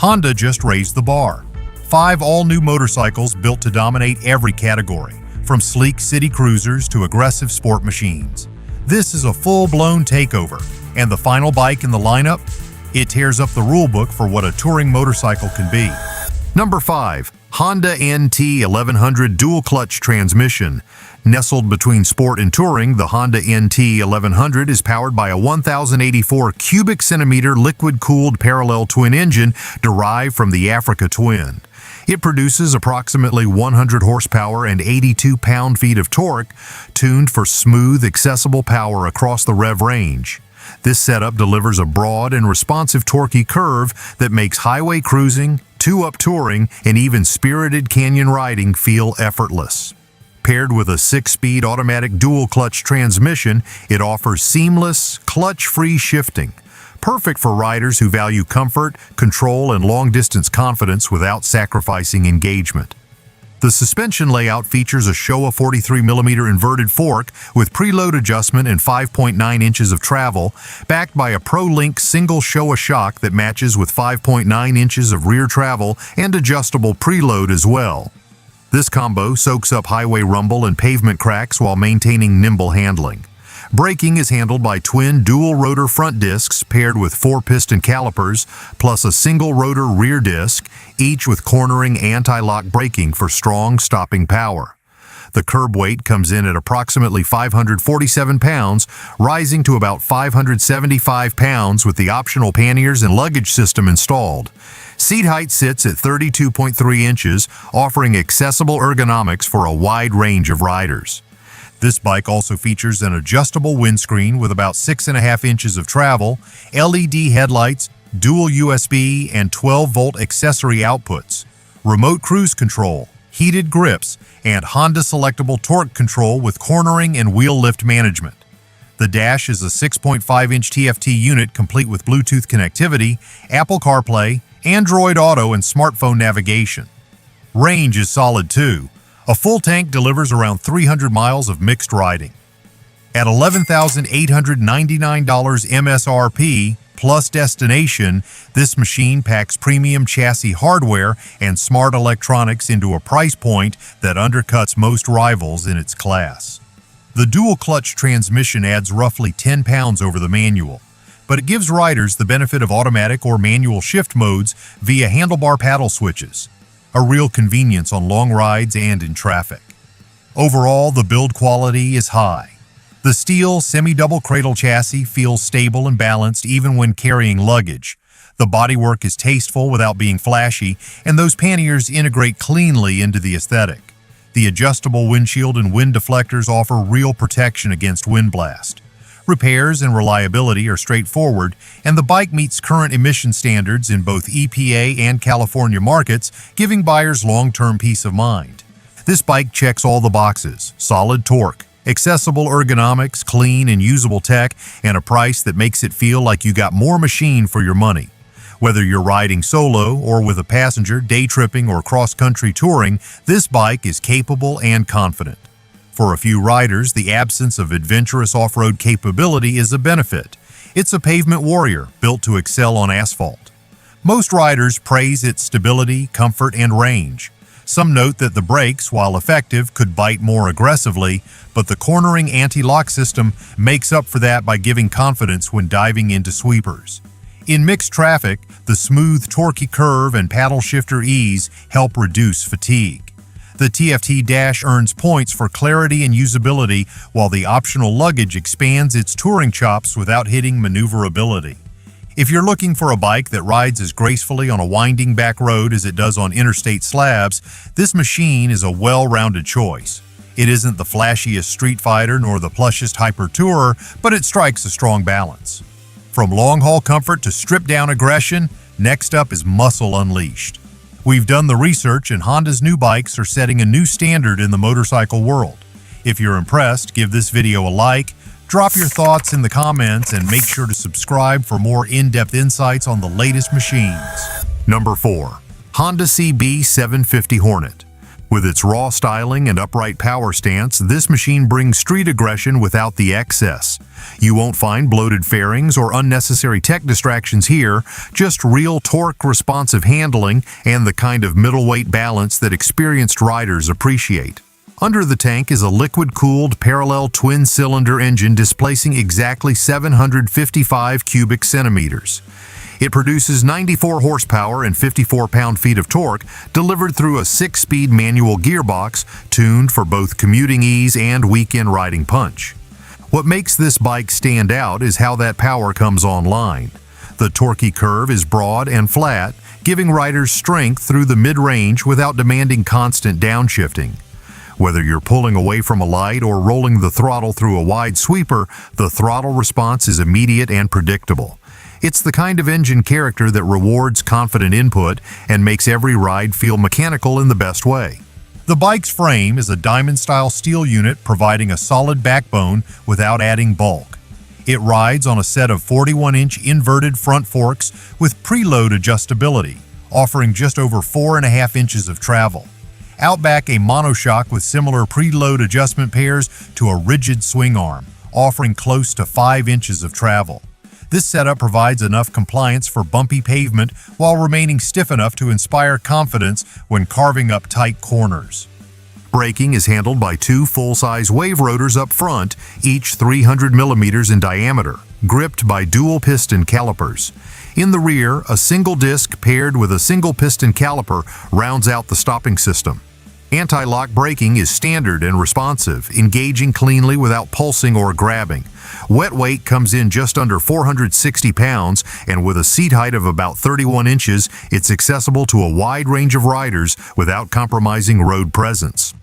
Honda just raised the bar. 5 all-new motorcycles built to dominate every category, from sleek city cruisers to aggressive sport machines. This is a full-blown takeover, and the final bike in the lineup? It tears up the rulebook for what a touring motorcycle can be. Number 5. Honda NT 1100 dual-clutch transmission. Nestled between sport and touring, the Honda NT 1100 is powered by a 1,084 cubic centimeter liquid-cooled parallel twin engine derived from the Africa Twin. It produces approximately 100 horsepower and 82 pound-feet of torque, tuned for smooth, accessible power across the rev range. This setup delivers a broad and responsive torquey curve that makes highway cruising, two-up touring, and even spirited canyon riding feel effortless. Paired with a 6-speed automatic dual-clutch transmission, it offers seamless, clutch-free shifting, perfect for riders who value comfort, control, and long-distance confidence without sacrificing engagement. The suspension layout features a Showa 43mm inverted fork with preload adjustment and 5.9 inches of travel, backed by a Pro-Link single Showa shock that matches with 5.9 inches of rear travel and adjustable preload as well. This combo soaks up highway rumble and pavement cracks while maintaining nimble handling. Braking is handled by twin dual-rotor front discs paired with 4-piston calipers, plus a single-rotor rear disc, each with cornering anti-lock braking for strong stopping power. The curb weight comes in at approximately 547 pounds, rising to about 575 pounds with the optional panniers and luggage system installed. Seat height sits at 32.3 inches, offering accessible ergonomics for a wide range of riders. This bike also features an adjustable windscreen with about 6.5 inches of travel, LED headlights, dual USB and 12-volt accessory outputs, remote cruise control, heated grips, and Honda selectable torque control with cornering and wheel lift management. The dash is a 6.5-inch TFT unit complete with Bluetooth connectivity, Apple CarPlay, Android Auto, and smartphone navigation. Range is solid too. A full tank delivers around 300 miles of mixed riding. At $11,899 MSRP plus destination, this machine packs premium chassis hardware and smart electronics into a price point that undercuts most rivals in its class. The dual-clutch transmission adds roughly 10 pounds over the manual, but it gives riders the benefit of automatic or manual shift modes via handlebar paddle switches, a real convenience on long rides and in traffic. Overall, the build quality is high. The steel semi-double cradle chassis feels stable and balanced even when carrying luggage. The bodywork is tasteful without being flashy, and those panniers integrate cleanly into the aesthetic. The adjustable windshield and wind deflectors offer real protection against wind blast. Repairs and reliability are straightforward, and the bike meets current emission standards in both EPA and California markets, giving buyers long-term peace of mind. This bike checks all the boxes: solid torque, accessible ergonomics, clean and usable tech, and a price that makes it feel like you got more machine for your money. Whether you're riding solo or with a passenger, day tripping, or cross-country touring, this bike is capable and confident. For a few riders, the absence of adventurous off-road capability is a benefit. It's a pavement warrior built to excel on asphalt. Most riders praise its stability, comfort, and range. Some note that the brakes, while effective, could bite more aggressively, but the cornering anti-lock system makes up for that by giving confidence when diving into sweepers. In mixed traffic, the smooth, torquey curve and paddle shifter ease help reduce fatigue. The TFT dash earns points for clarity and usability, while the optional luggage expands its touring chops without hitting maneuverability. If you're looking for a bike that rides as gracefully on a winding back road as it does on interstate slabs, this machine is a well-rounded choice. It isn't the flashiest street fighter nor the plushest hyper tourer, but it strikes a strong balance. From long-haul comfort to stripped-down aggression, next up is muscle unleashed. We've done the research, and Honda's new bikes are setting a new standard in the motorcycle world. If you're impressed, give this video a like, drop your thoughts in the comments, and make sure to subscribe for more in-depth insights on the latest machines. Number 4. Honda CB 750 Hornet. With its raw styling and upright power stance, this machine brings street aggression without the excess. You won't find bloated fairings or unnecessary tech distractions here, just real torque-responsive handling and the kind of middleweight balance that experienced riders appreciate. Under the tank is a liquid-cooled parallel twin-cylinder engine displacing exactly 755 cubic centimeters. It produces 94 horsepower and 54 pound-feet of torque, delivered through a 6-speed manual gearbox, tuned for both commuting ease and weekend riding punch. What makes this bike stand out is how that power comes online. The torquey curve is broad and flat, giving riders strength through the mid-range without demanding constant downshifting. Whether you're pulling away from a light or rolling the throttle through a wide sweeper, the throttle response is immediate and predictable. It's the kind of engine character that rewards confident input and makes every ride feel mechanical in the best way. The bike's frame is a diamond-style steel unit providing a solid backbone without adding bulk. It rides on a set of 41-inch inverted front forks with preload adjustability, offering just over 4.5 inches of travel. Out back, a monoshock with similar preload adjustment pairs to a rigid swing arm, offering close to 5 inches of travel. This setup provides enough compliance for bumpy pavement while remaining stiff enough to inspire confidence when carving up tight corners. Braking is handled by two full-size wave rotors up front, each 300 millimeters in diameter, gripped by dual-piston calipers. In the rear, a single disc paired with a single-piston caliper rounds out the stopping system. Anti-lock braking is standard and responsive, engaging cleanly without pulsing or grabbing. Wet weight comes in just under 460 pounds, and with a seat height of about 31 inches, it's accessible to a wide range of riders without compromising road presence.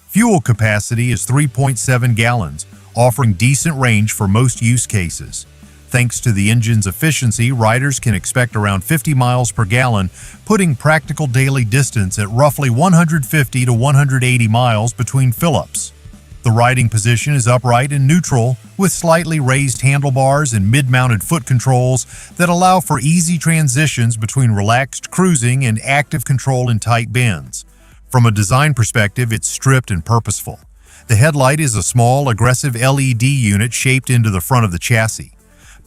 Fuel capacity is 3.7 gallons, offering decent range for most use cases. Thanks to the engine's efficiency, riders can expect around 50 miles per gallon, putting practical daily distance at roughly 150 to 180 miles between fill-ups. The riding position is upright and neutral, with slightly raised handlebars and mid-mounted foot controls that allow for easy transitions between relaxed cruising and active control in tight bends. From a design perspective, it's stripped and purposeful. The headlight is a small, aggressive LED unit shaped into the front of the chassis.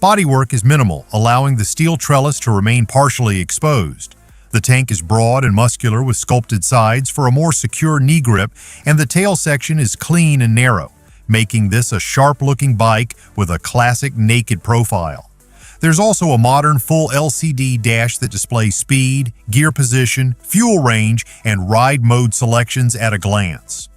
Bodywork is minimal, allowing the steel trellis to remain partially exposed. The tank is broad and muscular with sculpted sides for a more secure knee grip, and the tail section is clean and narrow, making this a sharp-looking bike with a classic naked profile. There's also a modern full LCD dash that displays speed, gear position, fuel range, and ride mode selections at a glance.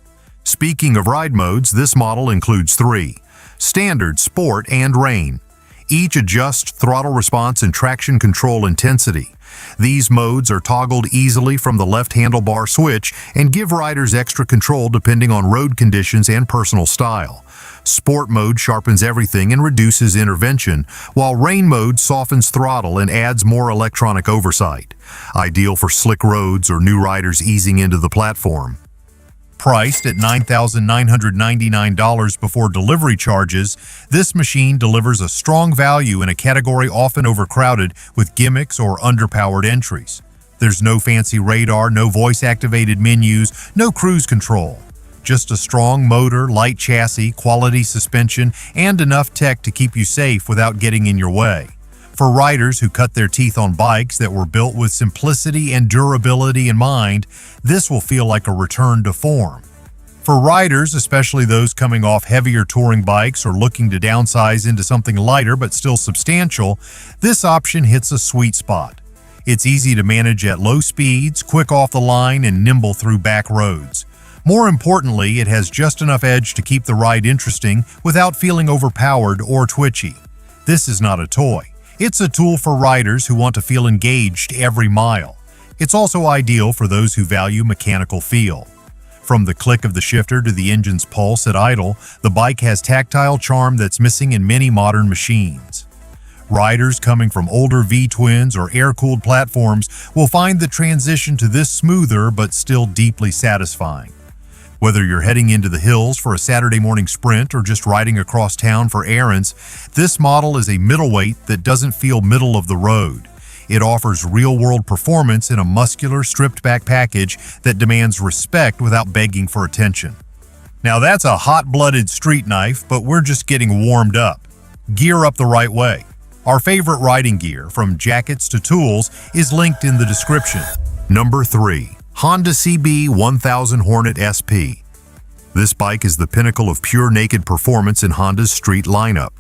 Speaking of ride modes, this model includes 3: Standard, Sport, and Rain. Each adjusts throttle response and traction control intensity. These modes are toggled easily from the left handlebar switch and give riders extra control depending on road conditions and personal style. Sport mode sharpens everything and reduces intervention, while Rain mode softens throttle and adds more electronic oversight. Ideal for slick roads or new riders easing into the platform. Priced at $9,999 before delivery charges, this machine delivers a strong value in a category often overcrowded with gimmicks or underpowered entries. There's no fancy radar, no voice-activated menus, no cruise control. Just a strong motor, light chassis, quality suspension, and enough tech to keep you safe without getting in your way. For riders who cut their teeth on bikes that were built with simplicity and durability in mind, this will feel like a return to form. For riders, especially those coming off heavier touring bikes or looking to downsize into something lighter but still substantial, this option hits a sweet spot. It's easy to manage at low speeds, quick off the line, and nimble through back roads. More importantly, it has just enough edge to keep the ride interesting without feeling overpowered or twitchy. This is not a toy. It's a tool for riders who want to feel engaged every mile. It's also ideal for those who value mechanical feel. From the click of the shifter to the engine's pulse at idle, the bike has tactile charm that's missing in many modern machines. Riders coming from older V-twins or air-cooled platforms will find the transition to this smoother but still deeply satisfying. Whether you're heading into the hills for a Saturday morning sprint or just riding across town for errands, this model is a middleweight that doesn't feel middle of the road. It offers real-world performance in a muscular, stripped-back package that demands respect without begging for attention. Now that's a hot-blooded street knife, but we're just getting warmed up. Gear up the right way. Our favorite riding gear, from jackets to tools, is linked in the description. Number 3. Honda CB 1000 Hornet SP. This bike is the pinnacle of pure naked performance in Honda's street lineup.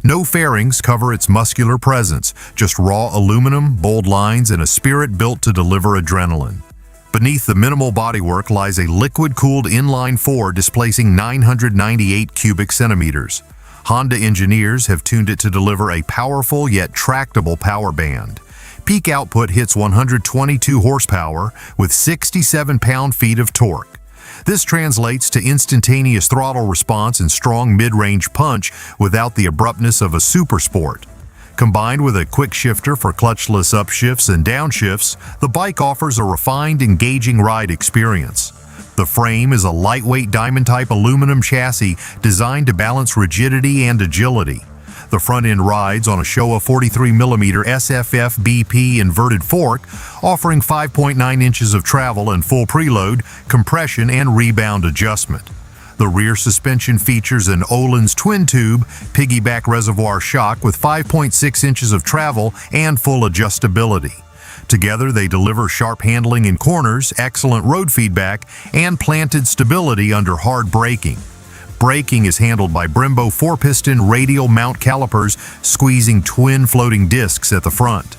No fairings cover its muscular presence, just raw aluminum, bold lines, and a spirit built to deliver adrenaline. Beneath the minimal bodywork lies a liquid-cooled inline-4 displacing 998 cubic centimeters. Honda engineers have tuned it to deliver a powerful yet tractable power band. Peak output hits 122 horsepower with 67 pound-feet of torque. This translates to instantaneous throttle response and strong mid-range punch without the abruptness of a super sport. Combined with a quick shifter for clutchless upshifts and downshifts, the bike offers a refined, engaging ride experience. The frame is a lightweight diamond-type aluminum chassis designed to balance rigidity and agility. The front end rides on a Showa 43mm SFF BP inverted fork, offering 5.9 inches of travel and full preload, compression, and rebound adjustment. The rear suspension features an Öhlins twin-tube piggyback reservoir shock with 5.6 inches of travel and full adjustability. Together, they deliver sharp handling in corners, excellent road feedback, and planted stability under hard braking. Braking is handled by Brembo 4-piston radial mount calipers, squeezing twin floating discs at the front.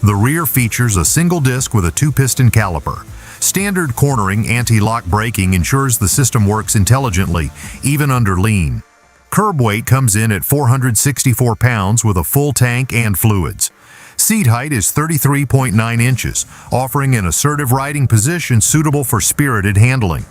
The rear features a single disc with a 2-piston caliper. Standard cornering anti-lock braking ensures the system works intelligently, even under lean. Curb weight comes in at 464 pounds with a full tank and fluids. Seat height is 33.9 inches, offering an assertive riding position suitable for spirited handling.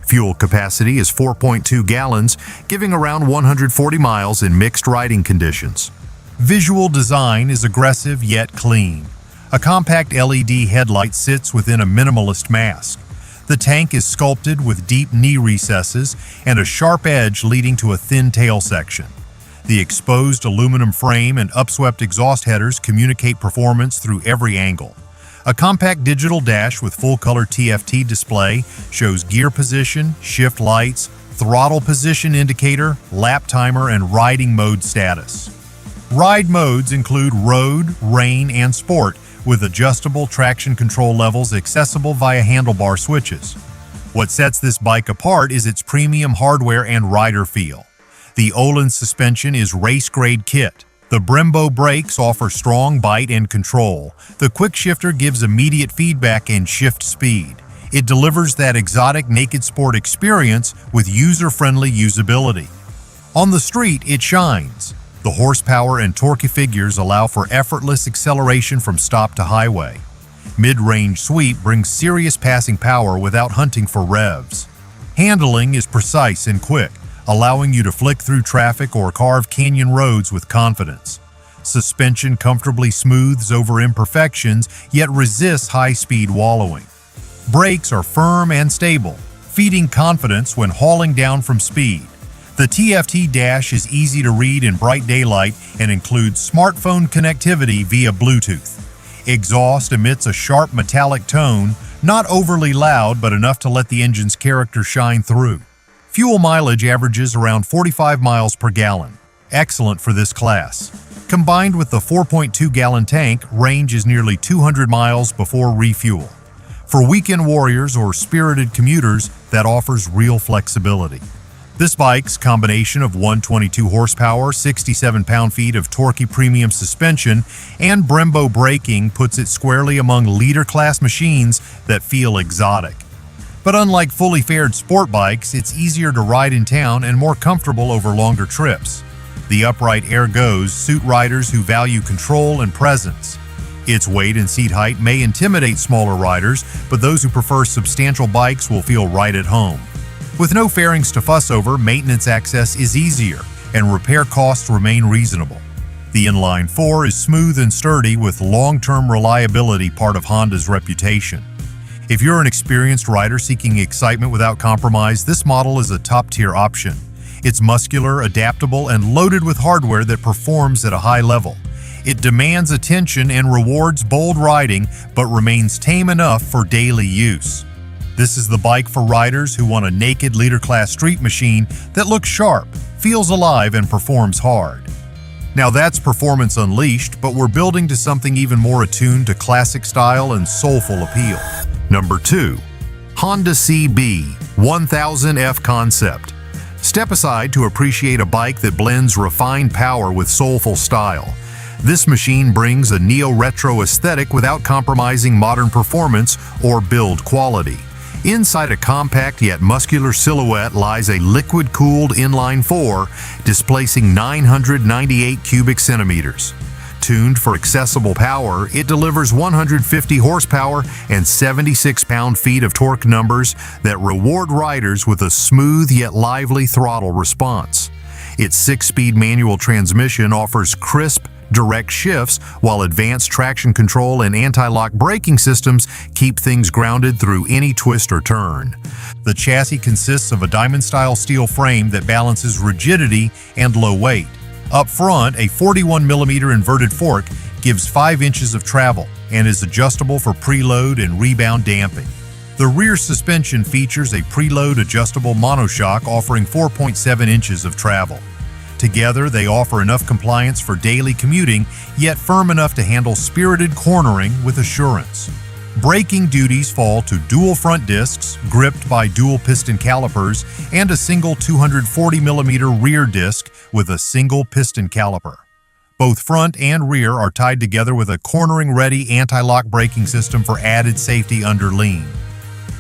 Fuel capacity is 4.2 gallons, giving around 140 miles in mixed riding conditions. Visual design is aggressive yet clean. A compact LED headlight sits within a minimalist mask. The tank is sculpted with deep knee recesses and a sharp edge leading to a thin tail section. The exposed aluminum frame and upswept exhaust headers communicate performance through every angle. A compact digital dash with full-color TFT display shows gear position, shift lights, throttle position indicator, lap timer, and riding mode status. Ride modes include road, rain, and sport, with adjustable traction control levels accessible via handlebar switches. What sets this bike apart is its premium hardware and rider feel. The Öhlins suspension is race-grade kit. The Brembo brakes offer strong bite and control. The quick shifter gives immediate feedback and shift speed. It delivers that exotic naked sport experience with user-friendly usability. On the street, it shines. The horsepower and torque figures allow for effortless acceleration from stop to highway. Mid-range sweep brings serious passing power without hunting for revs. Handling is precise and quick, allowing you to flick through traffic or carve canyon roads with confidence. Suspension comfortably smooths over imperfections, yet resists high-speed wallowing. Brakes are firm and stable, feeding confidence when hauling down from speed. The TFT dash is easy to read in bright daylight and includes smartphone connectivity via Bluetooth. Exhaust emits a sharp metallic tone, not overly loud but enough to let the engine's character shine through. Fuel mileage averages around 45 miles per gallon, excellent for this class. Combined with the 4.2-gallon tank, range is nearly 200 miles before refuel. For weekend warriors or spirited commuters, that offers real flexibility. This bike's combination of 122 horsepower, 67 pound-feet of torquey premium suspension, and Brembo braking puts it squarely among leader-class machines that feel exotic. But unlike fully fared sport bikes, it's easier to ride in town and more comfortable over longer trips. The upright ergos suit riders who value control and presence. Its weight and seat height may intimidate smaller riders, but those who prefer substantial bikes will feel right at home. With no fairings to fuss over, maintenance access is easier, and repair costs remain reasonable. The inline-4 is smooth and sturdy, with long-term reliability part of Honda's reputation. If you're an experienced rider seeking excitement without compromise, this model is a top-tier option. It's muscular, adaptable, and loaded with hardware that performs at a high level. It demands attention and rewards bold riding, but remains tame enough for daily use. This is the bike for riders who want a naked leader-class street machine that looks sharp, feels alive, and performs hard. Now that's performance unleashed, but we're building to something even more attuned to classic style and soulful appeal. Number 2. Honda CB 1000F Concept. Step aside to appreciate a bike that blends refined power with soulful style. This machine brings a neo-retro aesthetic without compromising modern performance or build quality. Inside a compact yet muscular silhouette lies a liquid-cooled inline-4, displacing 998 cubic centimeters. Tuned for accessible power, it delivers 150 horsepower and 76 pound-feet of torque numbers that reward riders with a smooth yet lively throttle response. Its 6-speed manual transmission offers crisp, direct shifts, while advanced traction control and anti-lock braking systems keep things grounded through any twist or turn. The chassis consists of a diamond-style steel frame that balances rigidity and low weight. Up front, a 41mm inverted fork gives 5 inches of travel and is adjustable for preload and rebound damping. The rear suspension features a preload adjustable monoshock offering 4.7 inches of travel. Together, they offer enough compliance for daily commuting, yet firm enough to handle spirited cornering with assurance. Braking duties fall to dual front discs, gripped by dual piston calipers, and a single 240mm rear disc with a single piston caliper. Both front and rear are tied together with a cornering-ready anti-lock braking system for added safety under lean.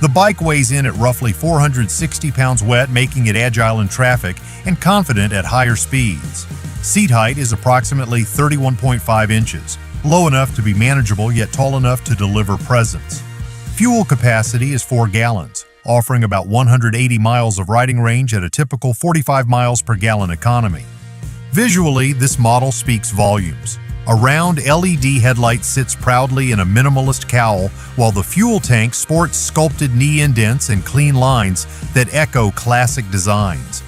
The bike weighs in at roughly 460 pounds wet, making it agile in traffic and confident at higher speeds. Seat height is approximately 31.5 inches, low enough to be manageable yet tall enough to deliver presence. Fuel capacity is 4 gallons, offering about 180 miles of riding range at a typical 45 miles per gallon economy. Visually, this model speaks volumes. A round LED headlight sits proudly in a minimalist cowl, while the fuel tank sports sculpted knee indents and clean lines that echo classic designs.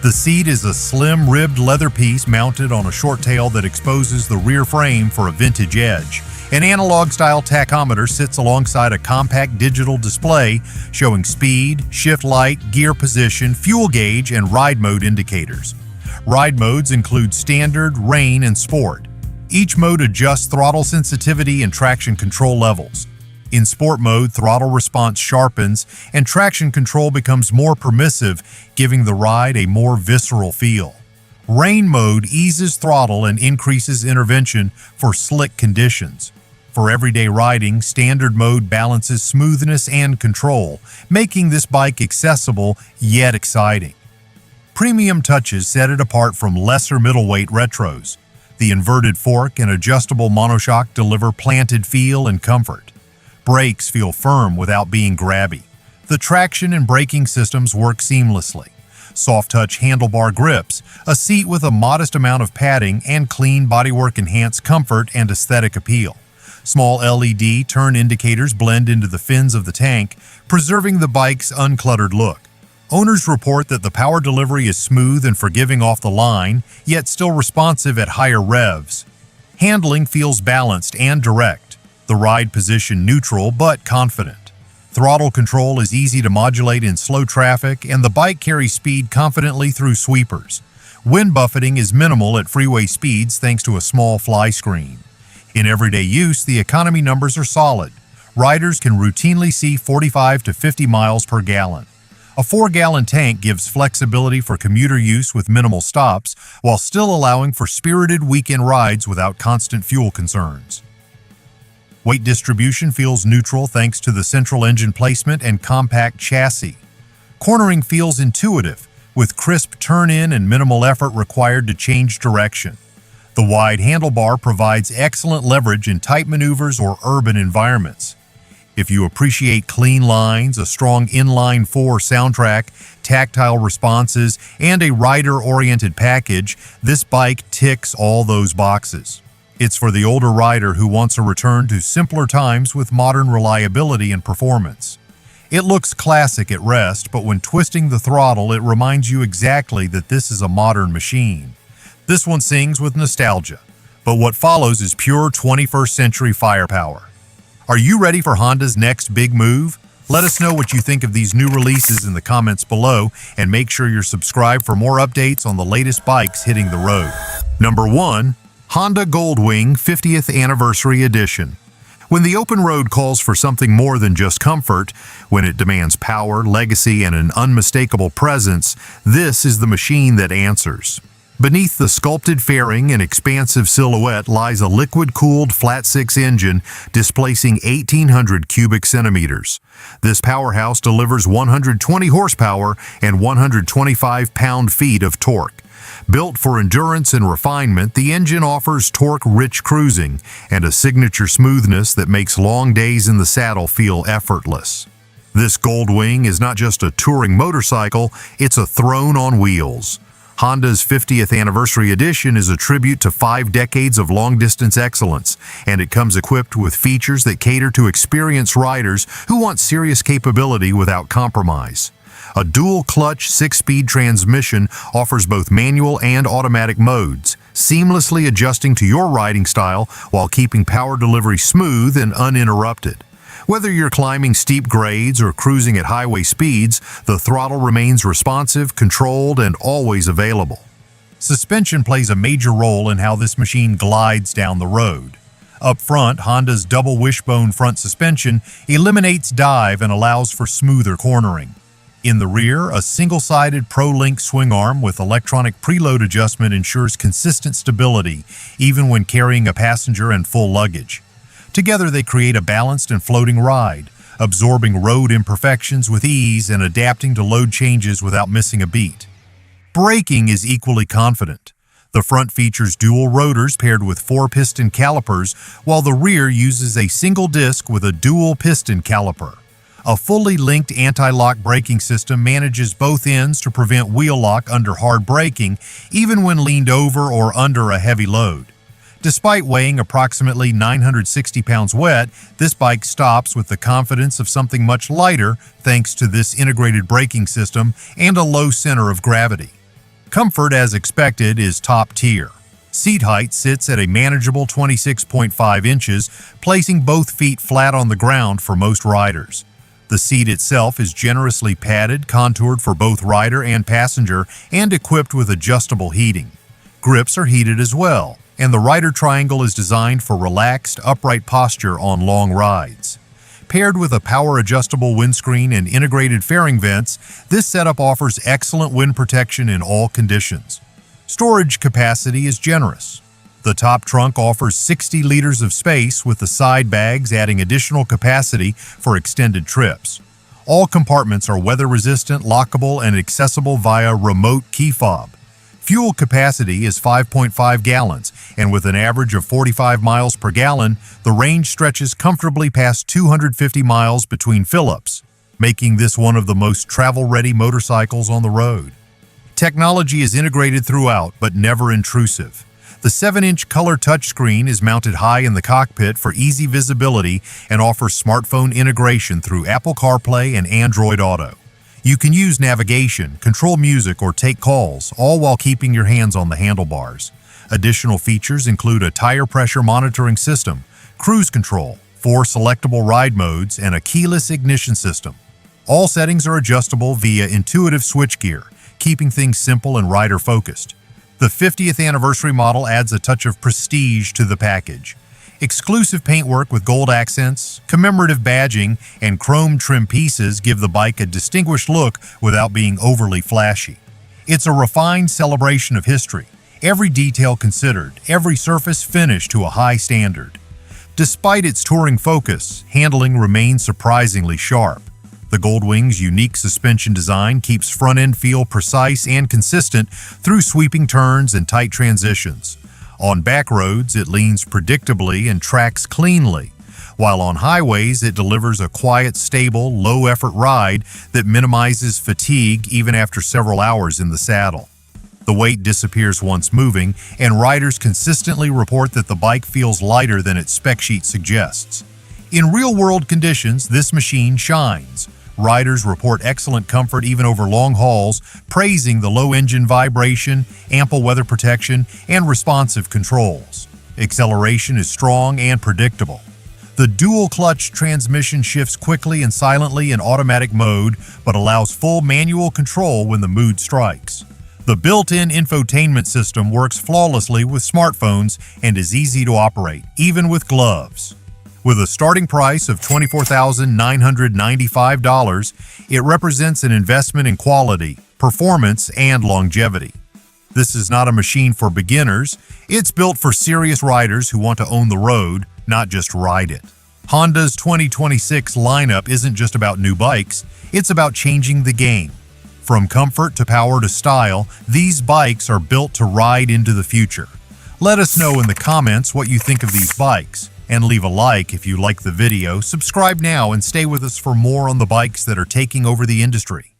The seat is a slim, ribbed leather piece mounted on a short tail that exposes the rear frame for a vintage edge. An analog-style tachometer sits alongside a compact digital display showing speed, shift light, gear position, fuel gauge, and ride mode indicators. Ride modes include Standard, Rain, and Sport. Each mode adjusts throttle sensitivity and traction control levels. In Sport mode, throttle response sharpens and traction control becomes more permissive, giving the ride a more visceral feel. Rain mode eases throttle and increases intervention for slick conditions. For everyday riding, Standard mode balances smoothness and control, making this bike accessible yet exciting. Premium touches set it apart from lesser middleweight retros. The inverted fork and adjustable monoshock deliver planted feel and comfort. Brakes feel firm without being grabby. The traction and braking systems work seamlessly. Soft-touch handlebar grips, a seat with a modest amount of padding, and clean bodywork enhance comfort and aesthetic appeal. Small LED turn indicators blend into the fins of the tank, preserving the bike's uncluttered look. Owners report that the power delivery is smooth and forgiving off the line, yet still responsive at higher revs. Handling feels balanced and direct. The ride position neutral but confident. Throttle control is easy to modulate in slow traffic, and the bike carries speed confidently through sweepers. Wind buffeting is minimal at freeway speeds thanks to a small fly screen. In everyday use, the economy numbers are solid. Riders can routinely see 45 to 50 miles per gallon. A 4-gallon tank gives flexibility for commuter use with minimal stops, while still allowing for spirited weekend rides without constant fuel concerns. Weight distribution feels neutral thanks to the central engine placement and compact chassis. Cornering feels intuitive, with crisp turn-in and minimal effort required to change direction. The wide handlebar provides excellent leverage in tight maneuvers or urban environments. If you appreciate clean lines, a strong inline-4 soundtrack, tactile responses, and a rider-oriented package, this bike ticks all those boxes. It's for the older rider who wants a return to simpler times with modern reliability and performance. It looks classic at rest, but when twisting the throttle, it reminds you exactly that this is a modern machine. This one sings with nostalgia. but what follows is pure 21st century firepower. Are you ready for Honda's next big move? Let us know what you think of these new releases in the comments below, and make sure you're subscribed for more updates on the latest bikes hitting the road. Number 1. Honda Goldwing 50th Anniversary Edition. When the open road calls for something more than just comfort, when it demands power, legacy, and an unmistakable presence, this is the machine that answers. Beneath the sculpted fairing and expansive silhouette lies a liquid-cooled flat-six engine displacing 1,800 cubic centimeters. This powerhouse delivers 120 horsepower and 125 pound-feet of torque. Built for endurance and refinement, the engine offers torque-rich cruising and a signature smoothness that makes long days in the saddle feel effortless. This Goldwing is not just a touring motorcycle, it's a throne on wheels. Honda's 50th Anniversary Edition is a tribute to 5 decades of long-distance excellence, and it comes equipped with features that cater to experienced riders who want serious capability without compromise. A dual-clutch 6-speed transmission offers both manual and automatic modes, seamlessly adjusting to your riding style while keeping power delivery smooth and uninterrupted. Whether you're climbing steep grades or cruising at highway speeds, the throttle remains responsive, controlled, and always available. Suspension plays a major role in how this machine glides down the road. Up front, Honda's double wishbone front suspension eliminates dive and allows for smoother cornering. In the rear, a single-sided Pro-Link swing arm with electronic preload adjustment ensures consistent stability, even when carrying a passenger and full luggage. Together, they create a balanced and floating ride, absorbing road imperfections with ease and adapting to load changes without missing a beat. Braking is equally confident. The front features dual rotors paired with 4-piston calipers, while the rear uses a single disc with a dual-piston caliper. A fully linked anti-lock braking system manages both ends to prevent wheel lock under hard braking, even when leaned over or under a heavy load. Despite weighing approximately 960 pounds wet, this bike stops with the confidence of something much lighter thanks to this integrated braking system and a low center of gravity. Comfort, as expected, is top tier. Seat height sits at a manageable 26.5 inches, placing both feet flat on the ground for most riders. The seat itself is generously padded, contoured for both rider and passenger, and equipped with adjustable heating. Grips are heated as well, and the rider triangle is designed for relaxed, upright posture on long rides. Paired with a power-adjustable windscreen and integrated fairing vents, this setup offers excellent wind protection in all conditions. Storage capacity is generous. The top trunk offers 60 liters of space, with the side bags adding additional capacity for extended trips. All compartments are weather-resistant, lockable, and accessible via remote key fob. Fuel capacity is 5.5 gallons, and with an average of 45 miles per gallon, the range stretches comfortably past 250 miles between fill-ups, making this one of the most travel-ready motorcycles on the road. Technology is integrated throughout, but never intrusive. The 7-inch color touchscreen is mounted high in the cockpit for easy visibility and offers smartphone integration through Apple CarPlay and Android Auto. You can use navigation, control music, or take calls, all while keeping your hands on the handlebars. Additional features include a tire pressure monitoring system, cruise control, 4 selectable ride modes, and a keyless ignition system. All settings are adjustable via intuitive switchgear, keeping things simple and rider-focused. The 50th anniversary model adds a touch of prestige to the package. Exclusive paintwork with gold accents, commemorative badging, and chrome trim pieces give the bike a distinguished look without being overly flashy. It's a refined celebration of history, every detail considered, every surface finished to a high standard. Despite its touring focus, handling remains surprisingly sharp. The Goldwing's unique suspension design keeps front-end feel precise and consistent through sweeping turns and tight transitions. On back roads, it leans predictably and tracks cleanly, while on highways, it delivers a quiet, stable, low-effort ride that minimizes fatigue even after several hours in the saddle. The weight disappears once moving, and riders consistently report that the bike feels lighter than its spec sheet suggests. In real-world conditions, this machine shines. Riders report excellent comfort even over long hauls, praising the low engine vibration, ample weather protection, and responsive controls. Acceleration is strong and predictable. The dual-clutch transmission shifts quickly and silently in automatic mode, but allows full manual control when the mood strikes. The built-in infotainment system works flawlessly with smartphones and is easy to operate, even with gloves. With a starting price of $24,995, it represents an investment in quality, performance, and longevity. This is not a machine for beginners. It's built for serious riders who want to own the road, not just ride it. Honda's 2026 lineup isn't just about new bikes, it's about changing the game. From comfort to power to style, these bikes are built to ride into the future. Let us know in the comments what you think of these bikes, and leave a like if you like the video. Subscribe now and stay with us for more on the bikes that are taking over the industry.